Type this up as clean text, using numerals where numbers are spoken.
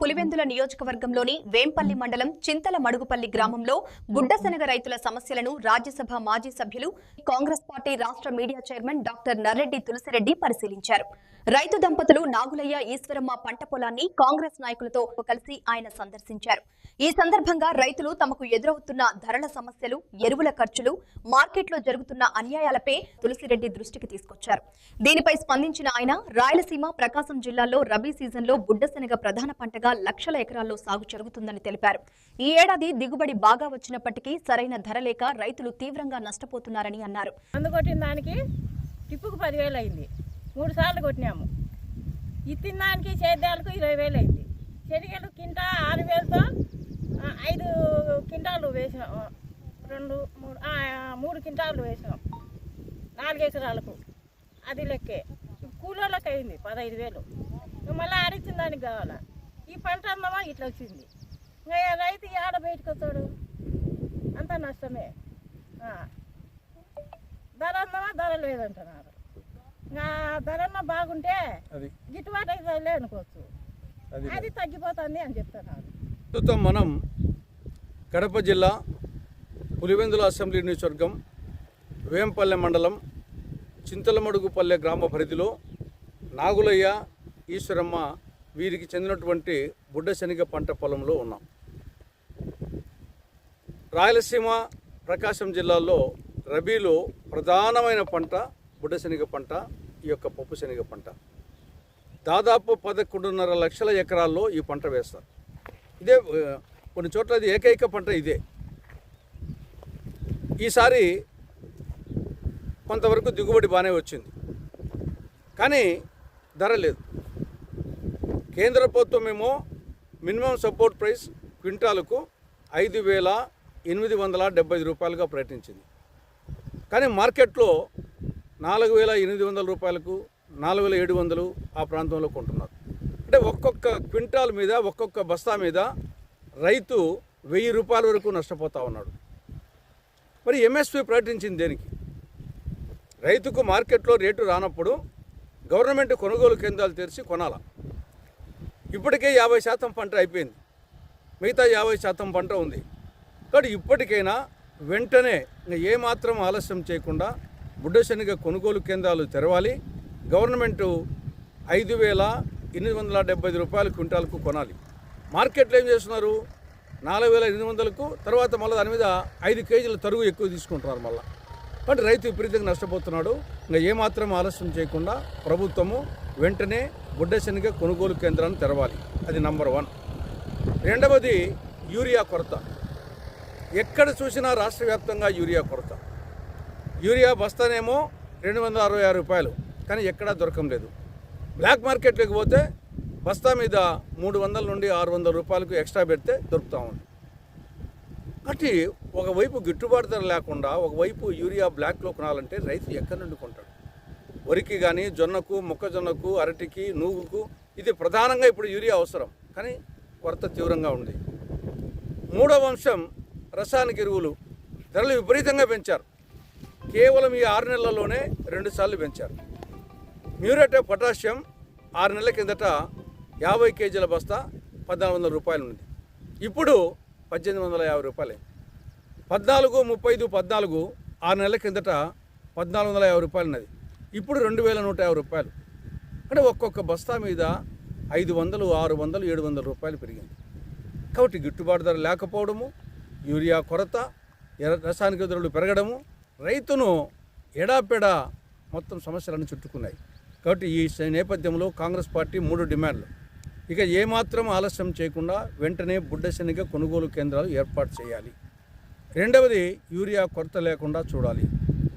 పులివెందుల నియోజకవర్గంలోని వేంపల్లి మండలం చింతల మడుగుపల్లి గ్రామంలో బుడ్డశనగ రైతుల సమస్యలను రాజ్యసభ మాజీ సభ్యులు కాంగ్రెస్ పార్టీ రాష్ట్ర media chairman doctor Narreddy Tulasireddy పరిశీలించారు. రైతు దంపతులు నాగులయ్య ఈశ్వరమ్మ పంట పొలాన్ని కాంగ్రెస్ నాయకులతో కలిసి ఆయన సందర్శించారు. ఈ సందర్భంగా రైతులు తమకు ఎదురవుతున్న ధరల సమస్యలు, ఎరువుల ఖర్చులు, మార్కెట్లో జరుగుతున్న అన్యాయాలపై తులసిరెడ్డి దృష్టికి తీసుకొచ్చారు. దీనిపై స్పందించిన ఆయన రాయలసీమ, ప్రకాశం జిల్లాల్లో రబీ సీజన్లో బుడ్డశనగ ప్రధాన పంటగా లక్షల ఎకరాల్లో సాగు జరుగుతుందని తెలిపారు. ఈ ఏడాది దిగుబడి బాగా వచ్చినప్పటికీ సరైన ధర లేక రైతులు తీవ్రంగా నష్టపోతున్నారని అన్నారు. అందుకొట్టిన దానికి టిప్పుకు 10,000 అయింది. 3 సార్లు కొట్టినాము. ఇత్తిన దానికి సేద్యాలకు 20,000 అయింది. శనగలు కింటా 6,000తో 5 క్వింటాలు వేసినాం. 3 క్వింటాలు వేసినాం 4 ఎకరాలకు. అది లెక్కే. కూలోళ్ళకి అయింది 15,000. మళ్ళీ ఆడిచ్చిన దానికి కావాలా. ఈ పంట అందమా ఇట్లా వచ్చింది. రైతు ఆడ బయటకు వస్తాడు, అంతా నష్టమే. ధర అందమా ధర లేదంటున్నారు. ధరన్నా బాగుంటే గిట్టుబాటు అయితే అనుకోవచ్చు. అది తగ్గిపోతుంది అని చెప్తున్నారు. ప్రస్తుతం మనం కడప జిల్లా పులివెందుల అసెంబ్లీ నియోజకవర్గం వేంపల్లె మండలం చింతలమడుగుపల్లె గ్రామ పరిధిలో నాగులయ్య, ఈశ్వరమ్మ వీరికి చెందినటువంటి బుడ్డశనగ పంట పొలంలో ఉన్నాం. రాయలసీమ, ప్రకాశం జిల్లాల్లో రబీలో ప్రధానమైన పంట బుడ్డశనగ పంట, ఈ యొక్క పప్పు శనగ పంట. దాదాపు 11.5 లక్షల ఎకరాల్లో ఈ పంట వేస్తారు. ఇదే కొన్ని చోట్ల ఇది ఏకైక పంట ఇదే. ఈసారి కొంతవరకు దిగుబడి బాగానే వచ్చింది, కానీ ధర లేదు. కేంద్ర ప్రభుత్వం ఏమో మినిమం సపోర్ట్ ప్రైస్ క్వింటాలకు 5,870 రూపాయలుగా ప్రకటించింది. కానీ మార్కెట్లో 4,800 రూపాయలకు, 4,700 ఆ ప్రాంతంలో కొంటున్నారు. అంటే ఒక్కొక్క క్వింటాల్ మీద, ఒక్కొక్క బస్తా మీద రైతు 1,000 రూపాయల వరకు నష్టపోతూ ఉన్నాడు. మరి ఎంఎస్పీ ప్రకటించింది దేనికి? రైతుకు మార్కెట్లో రేటు రానప్పుడు గవర్నమెంట్ కొనుగోలు కేంద్రాలు తెరిచి కొనాల. ఇప్పటికే 50% పంట అయిపోయింది, మిగతా 50% పంట ఉంది. కాబట్టి ఇప్పటికైనా వెంటనే ఏమాత్రం ఆలస్యం చేయకుండా బుడ్డశనగ కొనుగోలు కేంద్రాలు తెరవాలి. గవర్నమెంటు 5,870 రూపాయల క్వింటాల్కు కొనాలి. మార్కెట్లో ఏం చేస్తున్నారు? 4,800కు, తర్వాత మళ్ళీ దాని మీద 5 కేజీల తరుగు ఎక్కువ తీసుకుంటున్నారు మళ్ళీ. కాబట్టి రైతు విపరీతంగా నష్టపోతున్నాడు. ఇంకా ఏమాత్రం ఆలస్యం చేయకుండా ప్రభుత్వము వెంటనే బుడ్డశనగ కొనుగోలు కేంద్రాన్ని తెరవాలి. అది నంబర్ 1. రెండవది యూరియా కొరత. ఎక్కడ చూసినా రాష్ట్ర వ్యాప్తంగా యూరియా కొరత. యూరియా బస్తానేమో 266 రూపాయలు, కానీ ఎక్కడా దొరకం లేదు. బ్లాక్ మార్కెట్లోకి పోతే బస్తా మీద 300 నుండి 600 రూపాయలకు ఎక్స్ట్రా పెడితే దొరుకుతూ ఉంది. కాబట్టి ఒకవైపు గిట్టుబాటు ధర లేకుండా ఒకవైపు యూరియా బ్లాక్లో కొనాలంటే రైతు ఎక్కడి నుండి కొంటాడు? వరికి కానీ, జొన్నకు, మొక్కజొన్నకు, అరటికి, నూగుకు ఇది ప్రధానంగా ఇప్పుడు యూరియా అవసరం, కానీ కొరత తీవ్రంగా ఉంది. మూడవ అంశం రసాయనిక ఎరువులు ధరలు విపరీతంగా పెంచారు. కేవలం ఈ 6 నెలల్లోనే 2 సార్లు పెంచారు. మ్యూరేట్ ఆఫ్ పొటాషియం 6 నెలల కిందట 50 కేజీల బస్తా 1,400 రూపాయలు ఉంది. ఇప్పుడు 1,850 రూపాయలు. 14, 35, 14 6 నెలల కిందట 1,450 రూపాయలు ఉన్నది. ఇప్పుడు 2,150 రూపాయలు. అంటే ఒక్కొక్క బస్తా మీద 500, 600, 700 రూపాయలు పెరిగింది. కాబట్టి గిట్టుబాటు ధర లేకపోవడము, యూరియా కొరత, రసాయనిక ధరలు పెరగడము రైతును ఎడాపెడా మొత్తం సమస్యలను చుట్టుకున్నాయి. కాబట్టి ఈ నేపథ్యంలో కాంగ్రెస్ పార్టీ 3 డిమాండ్లు. ఇక ఏమాత్రం ఆలస్యం చేయకుండా వెంటనే బుడ్డశనగ కొనుగోలు కేంద్రాలు ఏర్పాటు చేయాలి. రెండవది యూరియా కొరత లేకుండా చూడాలి.